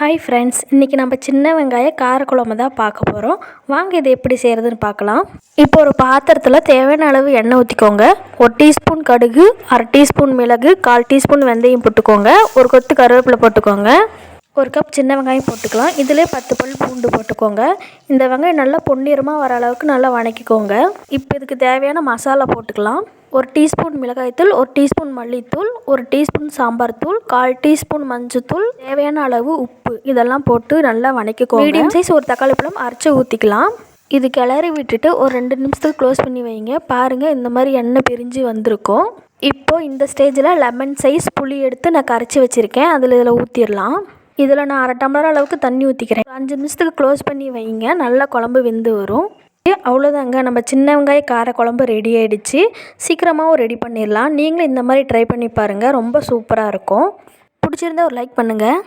Hi friends, இன்றைக்கி நம்ம சின்ன வெங்காய காரக்குழம்பு தான் பார்க்க போகிறோம். வாங்க இது எப்படி செய்கிறதுன்னு பார்க்கலாம். இப்போ ஒரு பாத்திரத்தில் தேவையான அளவு எண்ணெய் ஊற்றிக்கோங்க. 1 டீஸ்பூன் கடுகு, 1/2 டீஸ்பூன் மிளகு, 1/4 டீஸ்பூன் வெந்தயம் போட்டுக்கோங்க. ஒரு கொத்து கருவேப்பிலை போட்டுக்கோங்க. 1 கப் சின்ன வெங்காயம் போட்டுக்கலாம். இதிலே 10 பல் பூண்டு போட்டுக்கோங்க. இந்த வெங்காயம் நல்லா பொன்னிறமாக வர அளவுக்கு நல்லா வணக்கிக்கோங்க. இப்போ இதுக்கு தேவையான மசாலா போட்டுக்கலாம். 1 டீஸ்பூன் மிளகாய்த்தூள், 1 டீஸ்பூன் மல்லித்தூள், 1 டீஸ்பூன் சாம்பார் தூள், 1/4 டீஸ்பூன் மஞ்சத்தூள், தேவையான அளவு உப்பு, இதெல்லாம் போட்டு நல்லா வணக்கிக்கோங்க. மீடியம் சைஸ் ஒரு தக்காளி பழம் அரைச்சி ஊற்றிக்கலாம். இது கிளறி விட்டுட்டு ஒரு 2 நிமிஷத்துக்கு க்ளோஸ் பண்ணி வைங்க. பாருங்கள், இந்த மாதிரி எண்ணெய் பிரிஞ்சு வந்திருக்கும். இப்போது இந்த ஸ்டேஜில் லெமன் சைஸ் புளி எடுத்து நான் கரைச்சி வச்சுருக்கேன். இதில் ஊற்றிடலாம். இதில் நான் 1/2 டம்ளர் அளவுக்கு தண்ணி ஊற்றிக்கிறேன். 5 நிமிஷத்துக்கு க்ளோஸ் பண்ணி வைங்க. நல்லா குழம்பு வெந்து வரும். அவ்வளோதாங்க, நம்ம சின்ன வெங்காய கார குழம்பு ரெடி ஆகிடுச்சு. சீக்கிரமாகவும் ரெடி பண்ணிடலாம். நீங்களும் இந்த மாதிரி ட்ரை பண்ணி பாருங்கள். ரொம்ப சூப்பராக இருக்கும். பிடிச்சிருந்தா ஒரு லைக் பண்ணுங்கள்.